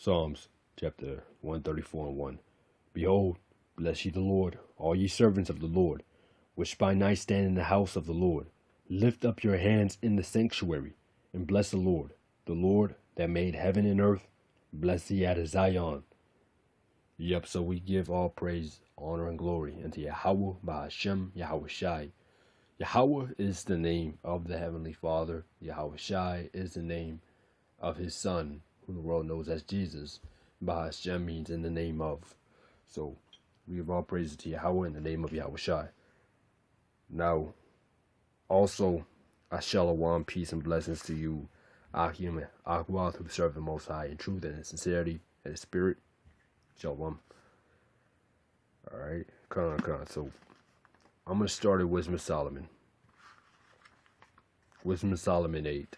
Psalms chapter 134 and 1. Behold, bless ye the Lord, all ye servants of the Lord, which by night stand in the house of the Lord. Lift up your hands in the sanctuary, and bless the Lord that made heaven and earth. Bless thee out of Zion. Yep, so we give all praise, honor, and glory unto Yahweh, Bahashem, Yahweh Shai. Yahweh is the name of the Heavenly Father. Yahweh Shai is the name of his Son, who the world knows as Jesus. Bahashem means in the name of. So we give all praise to Yahweh in the name of Yahweh Shai. Now, also, Shalom, peace and blessings to you, Achim and Akwad, who serve the Most High in truth and in sincerity and in spirit. Shalom. Alright, come on. So, I'm going to start at Wisdom of Solomon. Wisdom of Solomon 8.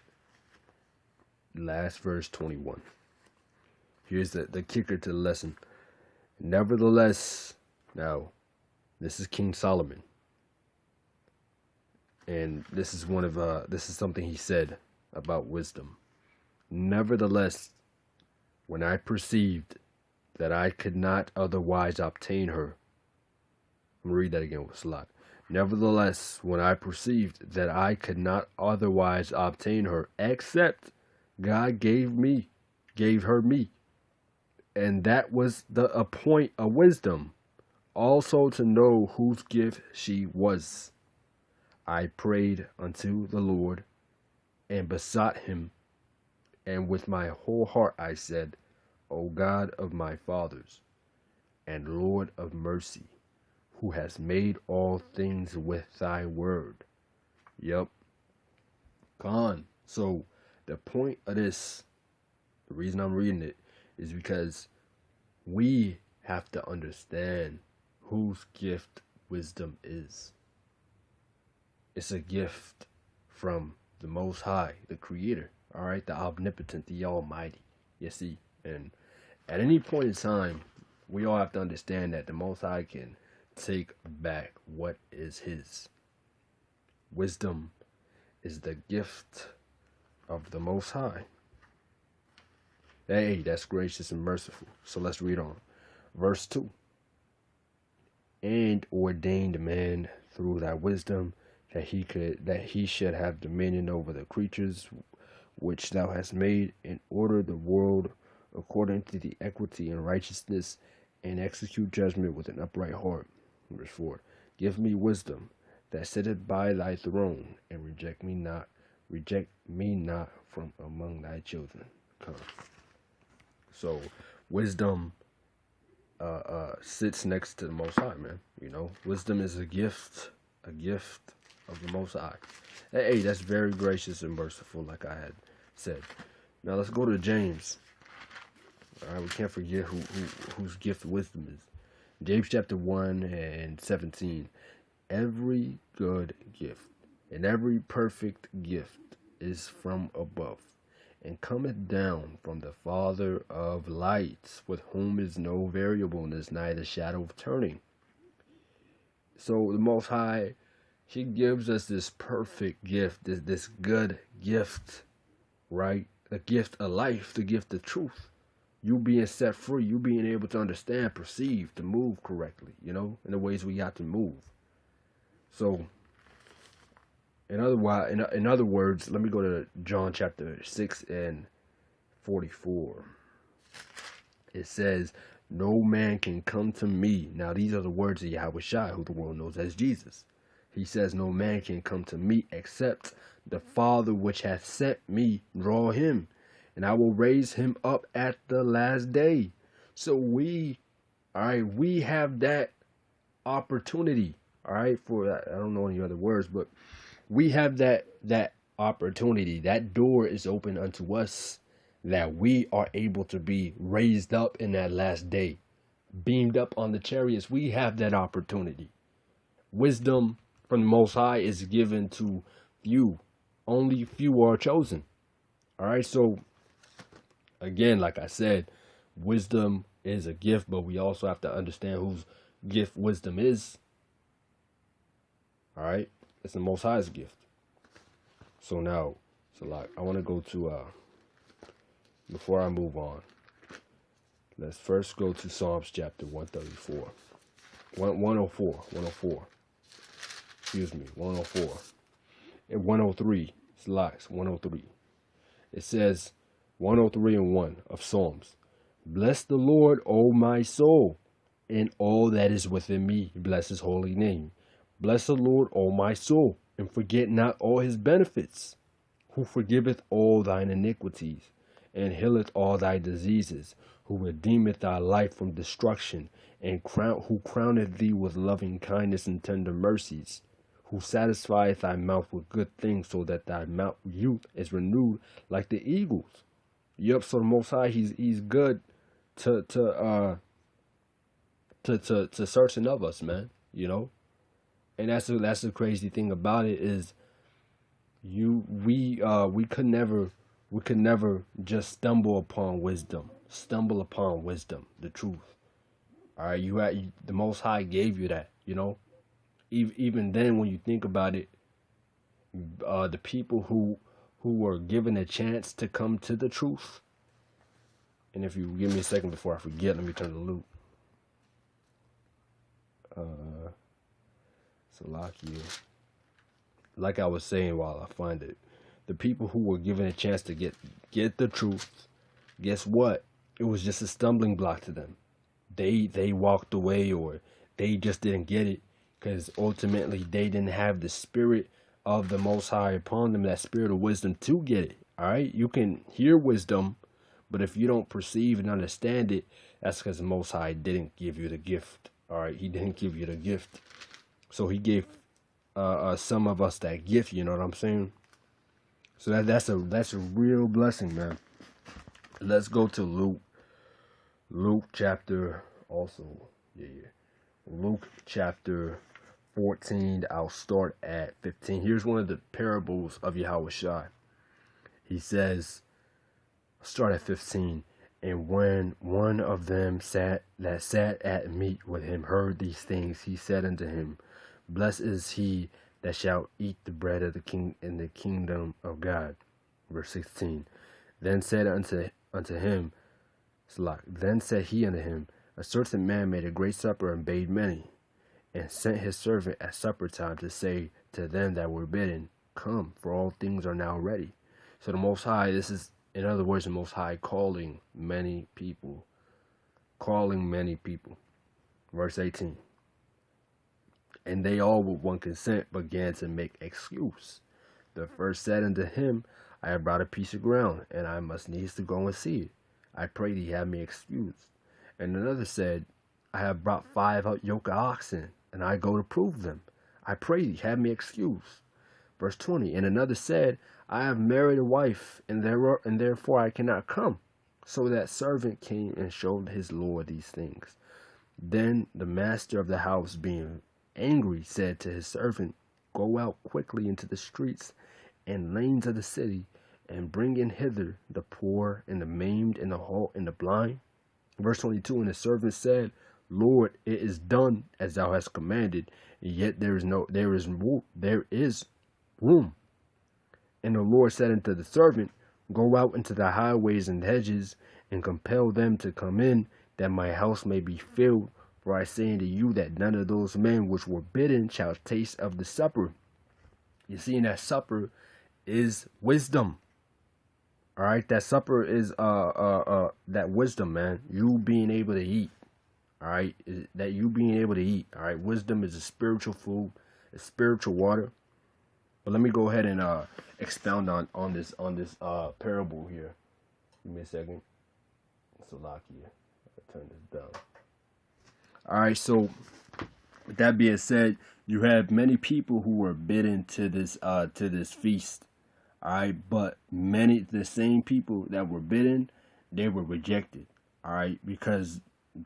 Last verse 21. Here's the kicker to the lesson. Nevertheless, now, this is King Solomon. And this is something he said about wisdom. Nevertheless, when I perceived that I could not otherwise obtain her. I'm going to read that again with Salat. Nevertheless, when I perceived that I could not otherwise obtain her, except God gave her me. And that was a point of wisdom, also to know whose gift she was. I prayed unto the Lord and besought him, and with my whole heart I said, O God of my fathers, and Lord of mercy, who has made all things with thy word. Yep. Khan. So the point of this, the reason I'm reading it, is because we have to understand whose gift wisdom is. It's a gift from the Most High, the Creator, all right, the Omnipotent, the Almighty. You see, and at any point in time, we all have to understand that the Most High can take back what is His. Wisdom is the gift of the Most High. Hey, that's gracious and merciful. So let's read on. Verse 2. And ordained man through thy wisdom that he should have dominion over the creatures which thou hast made, and order the world according to the equity and righteousness, and execute judgment with an upright heart. Verse 4. Give me wisdom that sitteth by thy throne, and reject me not from among thy children. Come. So wisdom sits next to the Most High, man. You know, wisdom is a gift of the Most High. Hey, that's very gracious and merciful, like I had said. Now let's go to James. All right, we can't forget whose gift wisdom is. James chapter 1 and 17. Every good gift and every perfect gift is from above, and cometh down from the Father of lights, with whom is no variableness, neither shadow of turning. So the Most High, He gives us this perfect gift, this good gift, right? The gift of life, the gift of truth. You being set free, you being able to understand, perceive, to move correctly, you know, in the ways we got to move. So, in other words, let me go to John chapter 6 and 44. It says, no man can come to me. Now, these are the words of Yahweh Shai, who the world knows as Jesus. He says, no man can come to me except the Father which hath sent me draw him, and I will raise him up at the last day. So we have that opportunity, all right, I don't know any other words, but we have that opportunity. That door is open unto us, that we are able to be raised up in that last day, beamed up on the chariots. We have that opportunity. Wisdom from the Most High is given to few. Only few are chosen. All right, so again, like I said, wisdom is a gift, but we also have to understand whose gift wisdom is. All right, it's the Most High's gift. So now, I want to go to before I move on, Let's first go to Psalms chapter 134. 104. Excuse me, 104. And 103. It's locks, 103. It says, 103 and 1 of Psalms. Bless the Lord, O my soul, and all that is within me. Bless his holy name. Bless the Lord, O my soul, and forget not all his benefits, who forgiveth all thine iniquities, and healeth all thy diseases, who redeemeth thy life from destruction, and who crowneth thee with loving kindness and tender mercies, who satisfieth thy mouth with good things, so that thy youth is renewed like the eagles. Yep, so the Most High, he's good to certain of us, man. You know, and that's the crazy thing about it is we could never just stumble upon wisdom, the truth. All right, the Most High gave you that, you know. Even then, when you think about it, the people who were given a chance to come to the truth. And if you give me a second before I forget, let me turn the loop. Salakia. Like I was saying while I find it, the people who were given a chance to get the truth, guess what? It was just a stumbling block to them. They walked away, or they just didn't get it, because ultimately they didn't have the spirit of the Most High upon them, that spirit of wisdom to get it. All right, you can hear wisdom, but if you don't perceive and understand it, that's because the Most High didn't give you the gift. All right, he didn't give you the gift, so he gave some of us that gift. You know what I'm saying? So that's a real blessing, man. Let's go to Luke chapter also. Luke chapter 14. I'll start at 15. Here's one of the parables of Yahushua. He says, start at 15. And when one of them sat at meat with him heard these things, he said unto him, Blessed is he that shall eat the bread of the king in the kingdom of God. Verse 16. Then said he unto him, A certain man made a great supper and bade many, and sent his servant at supper time to say to them that were bidden, Come, for all things are now ready. So the Most High, this is, in other words, the Most High calling many people. Verse 18. And they all with one consent began to make excuse. The first said unto him, I have brought a piece of ground, and I must needs to go and see it. I pray thee have me excused. And another said, I have brought 5 yoke of oxen, and I go to prove them. I pray thee have me excused. Verse 20. And another said, I have married a wife, and therefore I cannot come. So that servant came and showed his lord these things. Then the master of the house, being angry, said to his servant, Go out quickly into the streets and lanes of the city, and bring in hither the poor and the maimed and the halt and the blind. Verse 22. And the servant said, Lord, it is done as thou hast commanded, and yet there is room. And the Lord said unto the servant, Go out into the highways and hedges, and compel them to come in, that my house may be filled. For I say unto you that none of those men which were bidden shall taste of the supper. You see, in that supper is wisdom. All right, that supper is that wisdom, man. You being able to eat. All right, that you being able to eat. All right, wisdom is a spiritual food, a spiritual water. But let me go ahead and expound on this parable here. Give me a second. Salakia. I'll turn this down. All right, so with that being said, you have many people who were bidden to this feast. All right, but the same people that were bidden, they were rejected. All right, because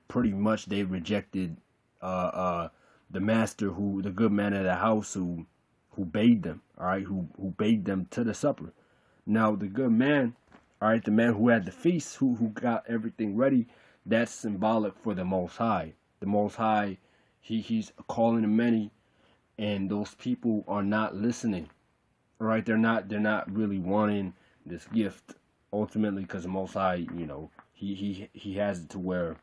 pretty much they rejected the master, the good man of the house, who bade them. All right, who bade them to the supper. Now the good man, all right, the man who had the feast, who got everything ready, that's symbolic for the Most High. The Most High, he's calling the many, and those people are not listening. All right, they're not really wanting this gift ultimately, because the Most High, he has it to where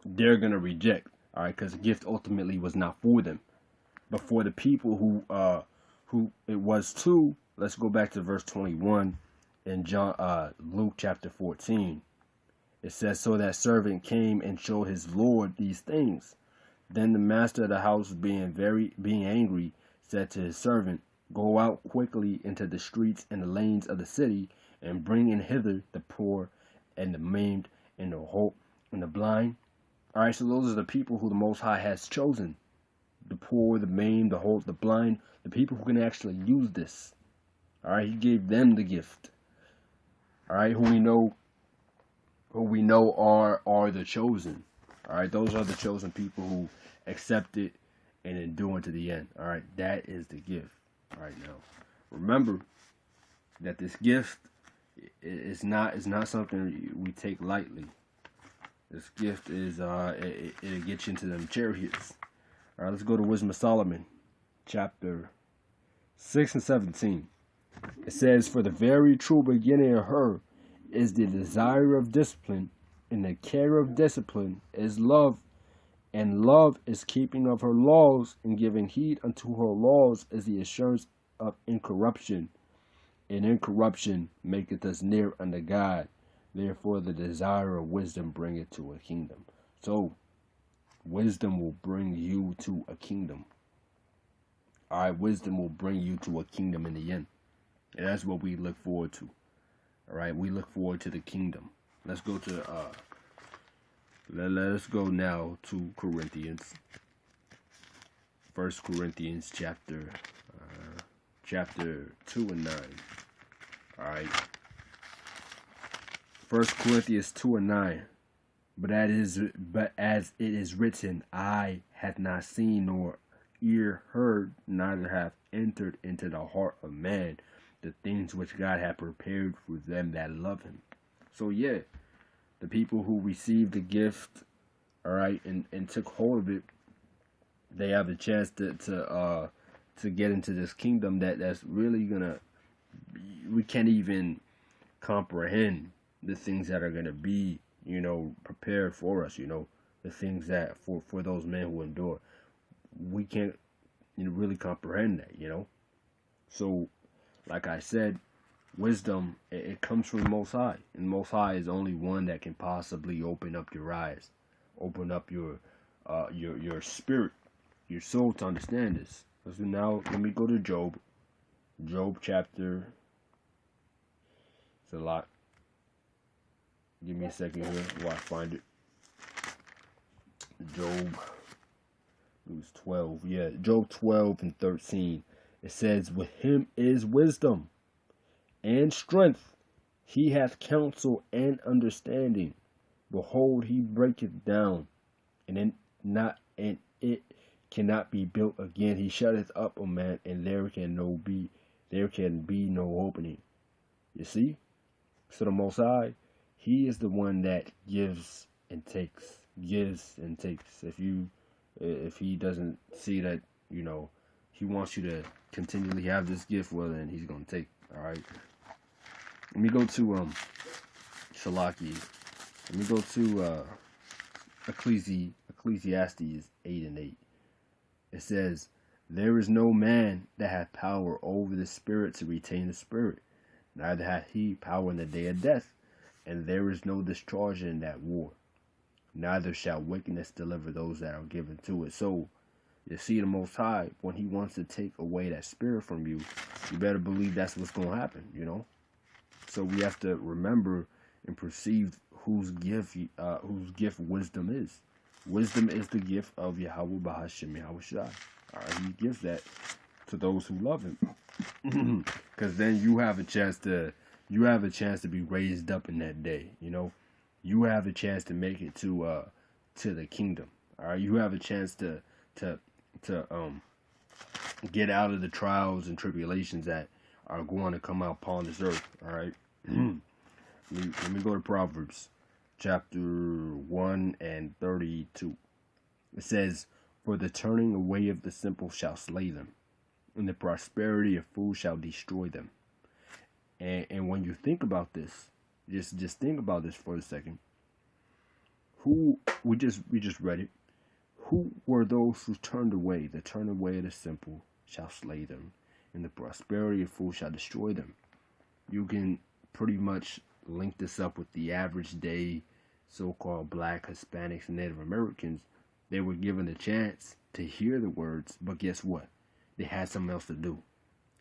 they're gonna reject. All right, because the gift ultimately was not for them, but for the people who it was to. Let's go back to verse 21 in Luke chapter 14. It says, so that servant came and showed his lord these things. Then the master of the house, being angry, said to his servant, go out quickly into the streets and the lanes of the city, and bring in hither the poor and the maimed and the halt and the blind. All right, so those are the people who the Most High has chosen. The poor, the maimed, the halt, the blind, the people who can actually use this. All right, he gave them the gift. All right, who we know are the chosen. All right, those are the chosen people who accept it and endure to the end. All right, that is the gift. All right, now remember that this gift is not something we take lightly. This gift is it'll get you into them chariots. All right, let's go to Wisdom of Solomon, chapter 6 and 17. It says, for the very true beginning of her is the desire of discipline, and the care of discipline is love, and love is keeping of her laws, and giving heed unto her laws is the assurance of incorruption, and incorruption maketh us near unto God. Therefore the desire of wisdom bringeth to a kingdom. So wisdom will bring you to a kingdom. All right, wisdom will bring you to a kingdom in the end, and that's what we look forward to. All right, we look forward to the kingdom. Let's go to let's go now to Corinthians. 1 Corinthians chapter 2 and 9. All right. 1 Corinthians 2 and 9. But as it is written, eye hath not seen nor ear heard, neither hath entered into the heart of man the things which God hath prepared for them that love him. So yeah, the people who received the gift, all right, and took hold of it, they have a chance to get into this kingdom that's really gonna, we can't even comprehend the things that are gonna be, prepared for us, the things that for those men who endure. We can't really comprehend that, So like I said, wisdom, it comes from the Most High. And the Most High is only one that can possibly open up your eyes, open up your spirit, your soul to understand this. So now let me go to Job. Job chapter. It's a lot. Give me a second here while I find it. Job. It was 12. Yeah, Job 12 and 13. It says, with him is wisdom and strength. He hath counsel and understanding. Behold, he breaketh down, and it cannot be built again. He shutteth up a man, and there can be no opening. You see? So the Most High, he is the one that gives and takes. If he doesn't see that, he wants you to continually have this gift, well, then he's going to take. All right. Let me go to Shalaki. Let me go to Ecclesiastes 8 and 8. It says, there is no man that hath power over the spirit to retain the spirit, neither hath he power in the day of death, and there is no discharge in that war. Neither shall wickedness deliver those that are given to it. So, you see, the Most High, when he wants to take away that spirit from you, you better believe that's what's going to happen, So we have to remember and perceive whose gift wisdom is. Wisdom is the gift of Yahweh Bahashem Yahweh Shai. All right, he gives that to those who love him. Because then you have a chance to be raised up in that day, You have a chance to make it to the kingdom. All right, you have a chance to get out of the trials and tribulations that are going to come out upon this earth. All right. Let me go to Proverbs chapter 1 and 32. It says, for the turning away of the simple shall slay them, and the prosperity of fools shall destroy them. And when you think about this, Just think about this for a second. Who we just read it. Who were those who turned away? The turn away of the simple shall slay them, and the prosperity of fools shall destroy them. You can pretty much link this up with the average day so-called black, Hispanics, and Native Americans. They were given a chance to hear the words, but guess what? They had something else to do.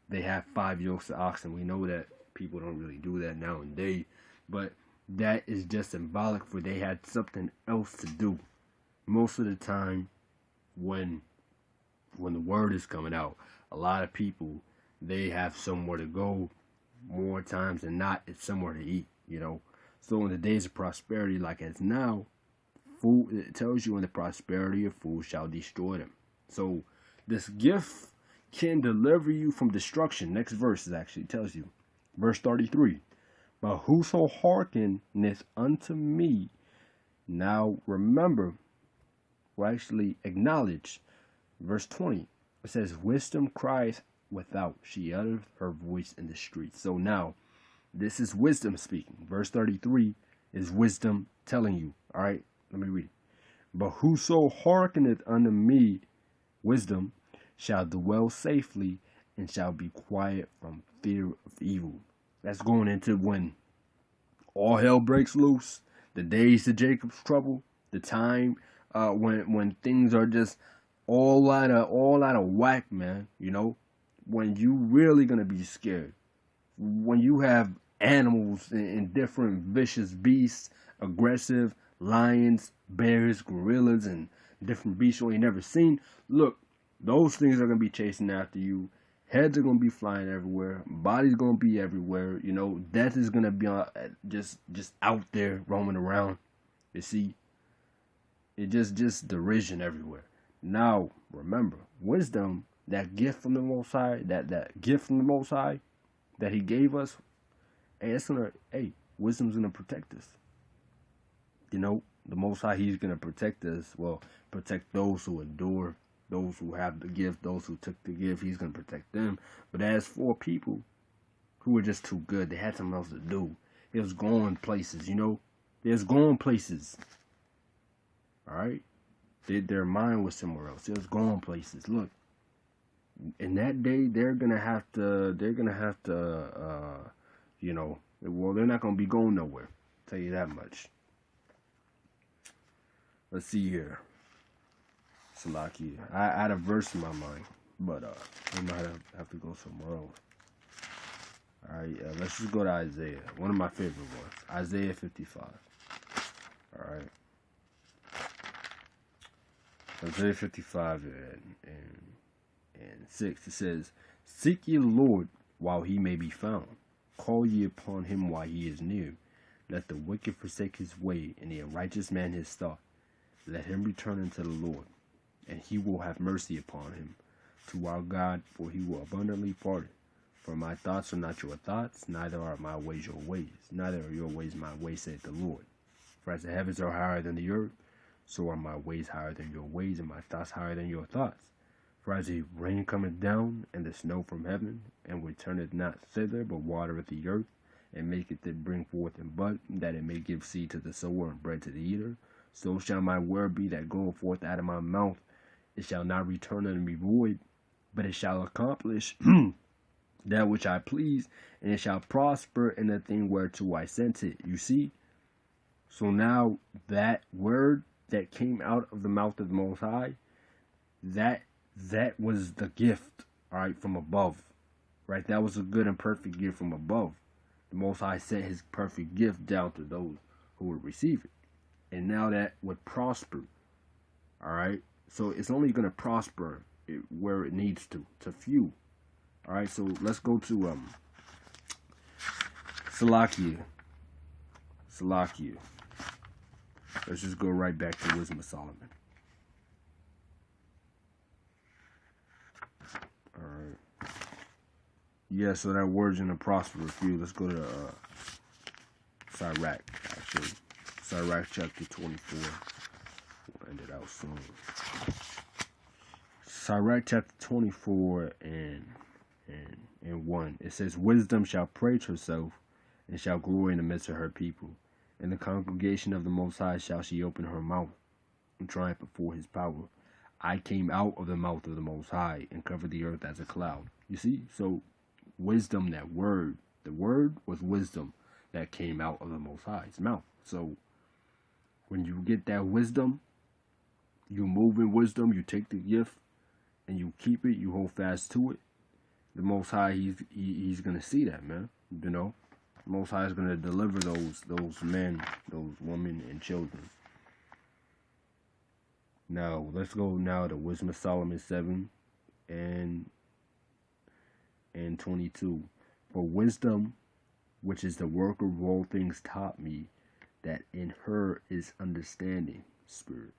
They have 5 yokes of oxen. We know that people don't really do that nowadays, but that is just symbolic for they had something else to do. Most of the time, when the word is coming out, a lot of people, they have somewhere to go. More times than not, it's somewhere to eat, you know. So in the days of prosperity, like as now, food, it tells you, in the prosperity of fools shall destroy them. So this gift can deliver you from destruction. Next verse actually tells you, verse 33. But whoso hearkeneth unto me, now remember, or actually acknowledge, verse 20. It says, wisdom crieth without, she uttereth her voice in the streets. So now, this is wisdom speaking. Verse 33 is wisdom telling you. All right, let me read it. But whoso hearkeneth unto me, wisdom, shall dwell safely and shall be quiet from fear of evil. That's going into when all hell breaks loose, the days of Jacob's trouble, the time when things are just all out of whack, man. You know, when you really gonna be scared, when you have animals and different vicious beasts, aggressive lions, bears, gorillas, and different beasts you ain't never seen. Look, those things are gonna be chasing after you. Heads are gonna be flying everywhere. Bodies gonna be everywhere. You know, death is gonna be just out there roaming around. You see, it just derision everywhere. Now remember, wisdom, that gift from the Most High, that gift from the Most High that He gave us. Wisdom's gonna protect us. You know, the Most High, He's gonna protect us. Well, protect those who endure. Those who have the gift, those who took the gift, He's going to protect them. But as for people who were just too good, they had something else to do. It was going places, you know. There's going places. All right? Their mind was somewhere else. It was going places. Look, in that day, they're going to have to, you know, well, they're not going to be going nowhere. I'll tell you that much. Let's see here. Salaki. I had a verse in my mind, but I might have to go somewhere else. Alright, let's just go to Isaiah. One of my favorite ones. Isaiah 55. Alright. Isaiah 55 and 6. It says, seek ye the Lord while he may be found. Call ye upon him while he is near. Let the wicked forsake his way, and the unrighteous man his thought. Let him return unto the Lord, and he will have mercy upon him, to our God, for he will abundantly pardon. For my thoughts are not your thoughts, neither are my ways your ways, neither are your ways my ways, saith the Lord. For as the heavens are higher than the earth, so are my ways higher than your ways, and my thoughts higher than your thoughts. For as the rain cometh down, and the snow from heaven, and returneth not thither, but watereth the earth, and maketh it bring forth and bud, that it may give seed to the sower and bread to the eater, so shall my word be that goeth forth out of my mouth. It shall not return unto me void, but it shall accomplish that which I please, and it shall prosper in the thing whereto I sent it. You see? So now that word that came out of the mouth of the Most High, that was the gift, all right, from above. Right? That was a good and perfect gift from above. The Most High sent His perfect gift down to those who would receive it. And now that would prosper. All right? So it's only going to prosper where it needs to few. All right, so let's go to Salakia. Let's just go right back to Wisdom of Solomon. All right. Yeah, so that word's going to prosper a few. Let's go to Sirach, actually. Sirach chapter 24. We'll end it out soon. Sirach chapter 24 and 1. It says, wisdom shall praise herself, and shall glory in the midst of her people. In the congregation of the Most High shall she open her mouth, and triumph before his power. I came out of the mouth of the Most High, and covered the earth as a cloud. You see? So, wisdom, that word, the word was wisdom that came out of the Most High's mouth. So, when you get that wisdom, you move in wisdom, you take the gift, and you keep it, you hold fast to it. The Most High, he's gonna see that, man. You know, the Most High is gonna deliver those men, those women, and children. Now let's go now to Wisdom of Solomon 7 and 22. For wisdom, which is the work of all things, taught me that in her is understanding, spirit,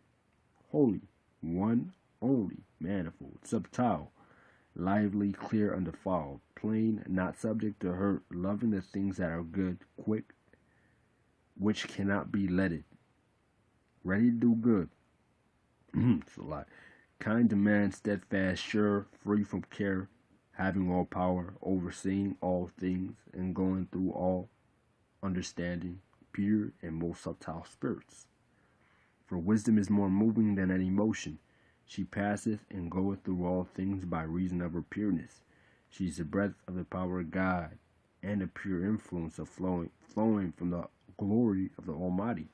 holy, one, only, manifold, subtile, lively, clear, undefiled, plain, not subject to hurt, loving the things that are good, quick, which cannot be letted, ready to do good. It's a lot. Kind to man, steadfast, sure, free from care, having all power, overseeing all things, and going through all understanding, pure and most subtile spirits. For wisdom is more moving than an emotion. She passeth and goeth through all things by reason of her pureness. She is the breath of the power of God, and the pure influence of flowing from the glory of the Almighty.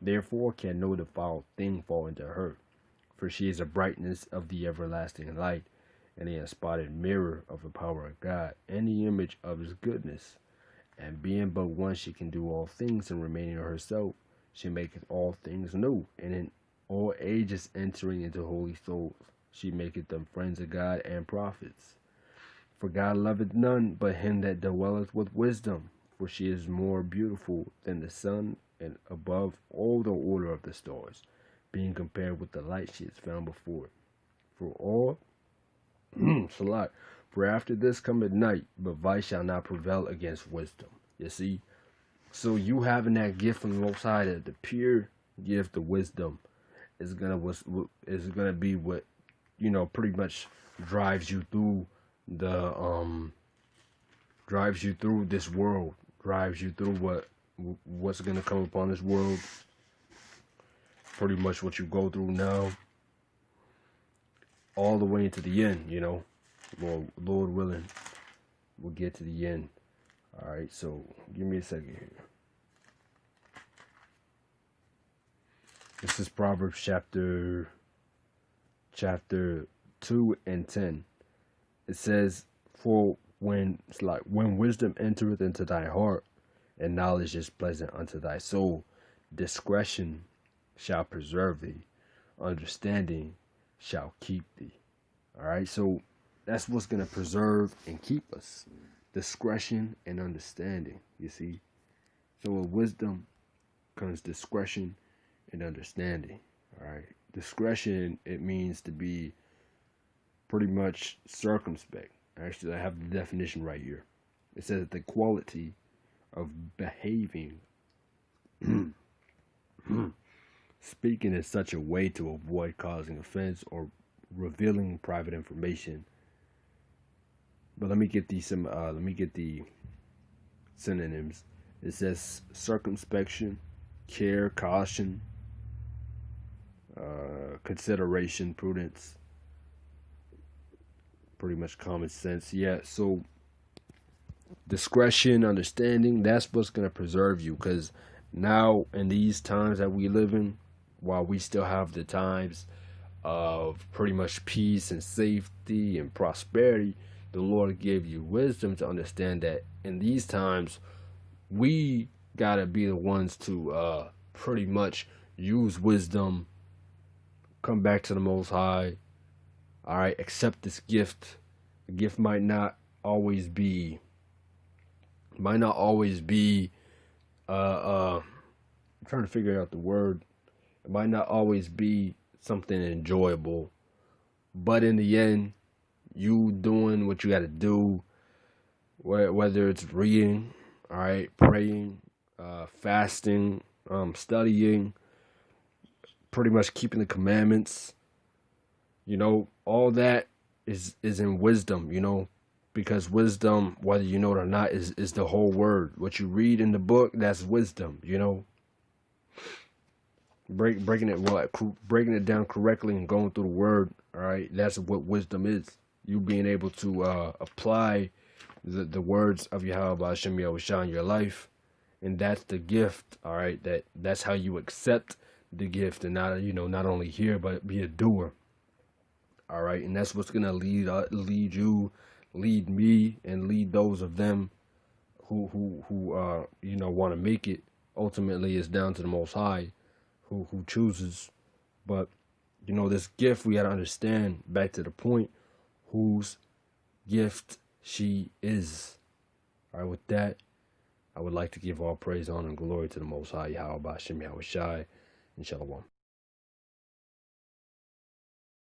Therefore can no defiled thing fall into her. For she is the brightness of the everlasting light, and the unspotted mirror of the power of God, and the image of his goodness. And being but one, she can do all things, and remaining herself, she maketh all things new, and in all ages entering into holy souls, she maketh them friends of God and prophets. For God loveth none but him that dwelleth with wisdom, for she is more beautiful than the sun, and above all the order of the stars, being compared with the light she is found before it. For all, Salat, for after this cometh night, but vice shall not prevail against wisdom. You see? So you having that gift from the Most High, the pure gift of wisdom, is gonna be what, you know, pretty much drives you through this world, drives you through what's gonna come upon this world. Pretty much what you go through now, all the way into the end, you know. Lord willing, we'll get to the end. All right, so give me a second here. This is Proverbs chapter 2 and 10. It says, "For when wisdom entereth into thy heart, and knowledge is pleasant unto thy soul, discretion shall preserve thee, understanding shall keep thee." All right, so that's what's going to preserve and keep us. Discretion and understanding, you see. So with wisdom comes discretion and understanding. All right, discretion, it means to be pretty much circumspect. Actually, I have the definition right here. It says the quality of behaving speaking in such a way to avoid causing offense or revealing private information. But let me get the synonyms. It says circumspection, care, caution, consideration, prudence, pretty much common sense. Yeah, so discretion, understanding, that's what's going to preserve you, because now in these times that we live in, while we still have the times of pretty much peace and safety and prosperity, the Lord gave you wisdom to understand that in these times we gotta be the ones to pretty much use wisdom, come back to the Most High. All right, accept this gift. The gift might not always be I'm trying to figure out the word. It might not always be something enjoyable, but in the end, you doing what you got to do, whether it's reading, all right, praying, fasting, studying, pretty much keeping the commandments, you know, all that is in wisdom, you know, because wisdom, whether you know it or not, is the whole word. What you read in the book, that's wisdom, you know. Breaking it down correctly and going through the word, all right, that's what wisdom is. You being able to apply the words of Yahweh Hashem Yahushua in your life, and that's the gift, all right. That's how you accept the gift, and not, you know, not only hear but be a doer, all right. And that's what's gonna lead you, lead me, and lead those of them who you know, want to make it. Ultimately, it's down to the Most High who chooses. But you know, this gift, we gotta understand, back to the point, whose gift she is. All right, with that, I would like to give all praise, honor, and glory to the Most High, Yahweh Hashem Yahushai, and Shalom.